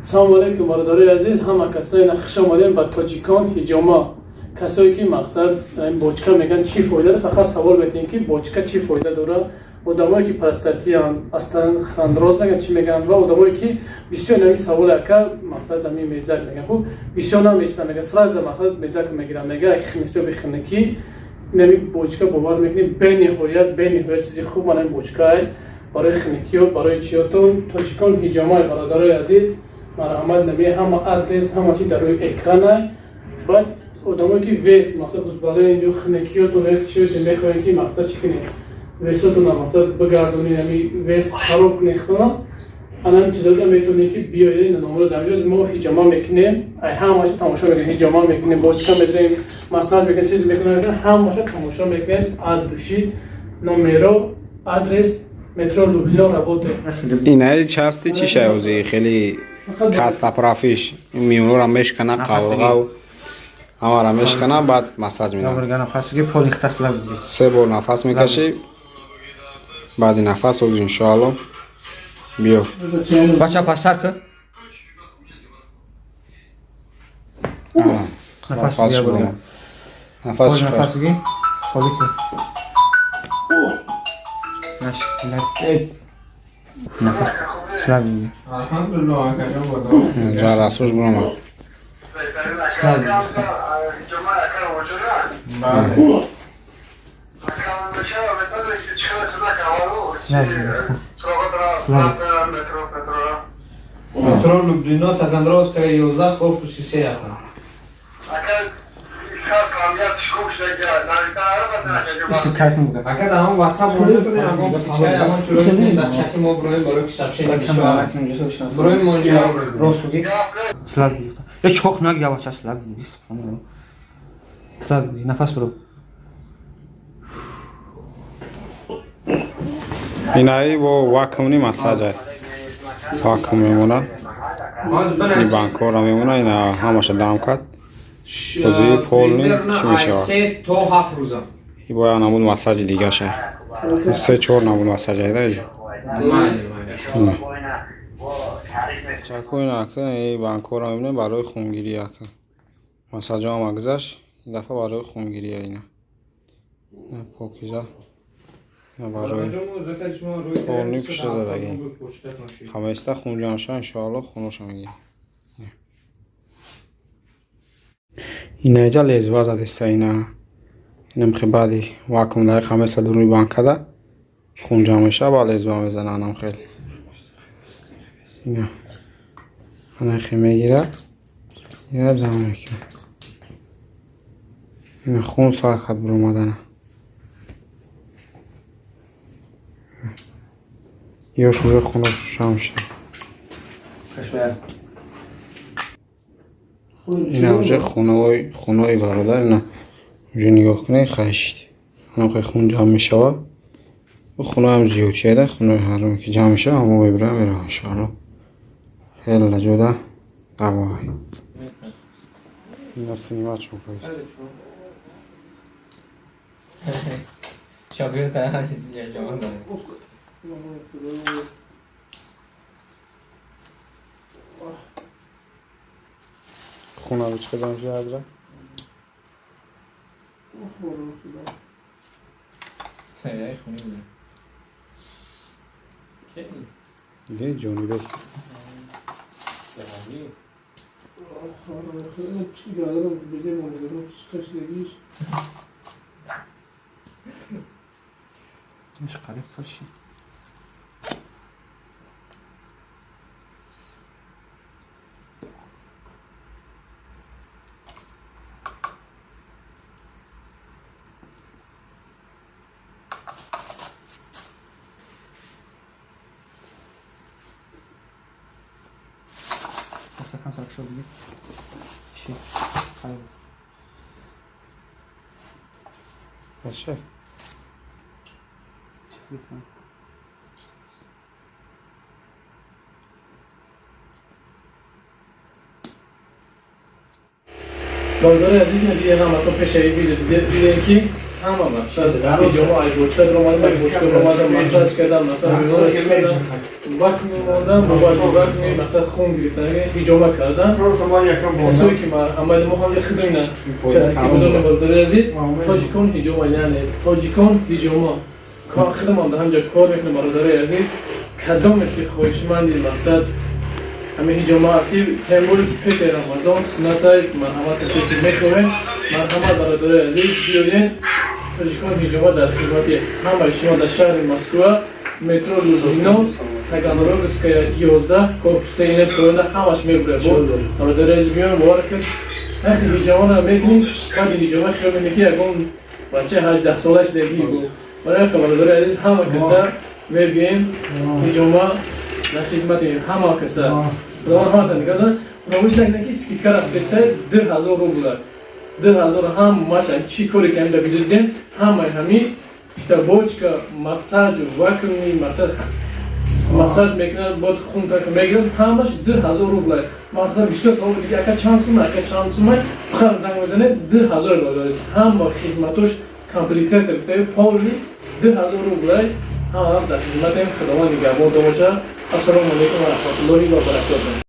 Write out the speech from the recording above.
سلام علیکم برادرای عزیز، همه کسایی خوش آمدین به تاجیکان هیجاما. کسایی که مقصد این بوچکا میگن چی فایده داره، فقط سوال میتین که بوچکا چی فایده داره. آدمایی که پرستاتی اصلا خندراز نگن چی میگن و آدمایی که بسیار نمی سوال که مقصد نمی میزک میگن خب بسیار نمیشتن میگن سراز در مقصد میزک میگیرن میگه اگه خمیسته بخونه کی نمی بوچکا باور میکنی به نهایت چیزی خوب من این بوچکا برای خنکی و برای چیاتون تاجیکان هیجاما برادرای عزیز مرحمت نمی همه آدرس همه چی در روی اکرانه. بعد آدمایی که ویس مقصد بس بالای اینجا خنکیاتون یک چیزی میخواین که مقصد چی کنید ویساتون هم مقصد بگردونید نمی ویس خراب کنید انا چیزایی میتونید که بیایید نمونه دامجوز ما هیجاما میکنیم همش تماشا میکنیم هیجاما میکنیم بوچکا میدریم مساج میکنیم چیزی میکنیم همش تماشا میکنیم ادوشی نمره آدرس مترو لوبلینا رابطه اینه چاستی چی شاوزی خیلی کاستا پرافیش میونو را میشکنه قاوقا و اما را میشکنه بعد مساج میدم سه بار نفس میکشی بعد نفس روز انشاءالله بیو بچه پسر که نفس برو نفس نفس بگی خالی که نفس سلام بگی جا رسوش برو ما سلام بگی Metro Lublino, Taganrowska i Józef, korpus i Sejaka. Akad همون واتساپ مونده کنی همون پیچه همون شروع کنی در چکی ما برویم برای کسابشنی بشوار برویم منجا راست بگی سلام بگی یا چخ نگ یا بچه سلام بگی سلام بگی نفس برو اینایی با واکمونی مساج های واکم میمونه این بانکور را میمونه اینا همش دام کد بازی پول نی چی میشه سه تا 7 روزه این باید نمون مساج دیگه شه سه چهار نمون مساج های داری چکو این اکن این بانکور را میمونه برای خونگیری اکن مساج هم اگزش این دفعه برای خونگیری اینه پوکیزه برای خونی پشت زدگی خمیسته خون جمشه انشاءالله خونوش میگیری این ایجا لیزوا زدسته اینه نمخی بعدی واکم دای خمیسته دروی بانک ده خون جمشه با لیزوا میزنن خیلی اینه نخی میگیره اینه دم میکنه اینه خون سای خد برو مدنه یا شوره خونه شمشه این اوجه خونه برادر نه اوجه نگاه کنه خشت اونم خون جمع میشه و خونه هم زیوتیه ده خونه هرمی که جمع میشه همه ببره میره انشاءالله خیلی لجوده دوای این دست نیمت شو پایست شاگرد هستی جوان داره خونه رو چه قدم شده ادره؟ سریعی خونی بوده یه جونی بک چی گردم بزه مانگرم چی کشیدگیش مش قریب باشی بس کم سرک شد بگی چی؟ قریب بس چه؟ چی بگیتم؟ برادرای عزیز دیگه هم تو پیش ویدیو دیدین که ҳама мақсад ҳиҷома ай бочка омадам бочка омадам масаҷ кардам нафар биёраш кардам вақт мемондам бовард мақсад хун гирифтаги ҳиҷома кардам касое ки амали мо ҳам хидмина касе ки бидони бародари азиз тоҷикон ҳиҷома яъне тоҷикон ҳиҷома хидмам дар ҳамҷо кор мекунем бародари азиз кадоме ки хоҳишманди мақсад ҳами ҳиҷома ҳастӣ тембури пеши рамазон суннатай марҳамати ки мехоҳем марҳамат бародари азиз биёен тоҷикон ҳиҷома дар хизмати ҳамаи шумо дар шаҳри Москва метро Лузино Таганрогская 11 корпуси метрода ҳамаш мебурад бародари азиз биёен бовар кунед вақти ҳиҷомаро мекунем баъди ҳиҷома хиёл мекунем ки ягон бачаи 18 солаш дегӣ бу барои бародари азиз ҳама каса мебием ҳиҷома дар хизмати ҳама каса худованд ҳаматон нигоҳ дорад фаромӯш накунед ки скидка рафтаста 2000 рубл 2000 ҳам маша чӣ коре кардем дар видео дидем ҳамаи ҳамин бочка массаҷу вакуумни мақсад массаҷ мекунад бод хун мегирад ҳамаш 2000 рубл мақсад бисёр савол дига ака чанд сума бихар занг мезанед 2000 дорад ҳама хизматош комплектация бутаи полни 2000 рубл ҳама дар хизматем худованд нигаҳбон боша. Ассалому алайкум ва раҳматуллоҳи ва баракатуҳ.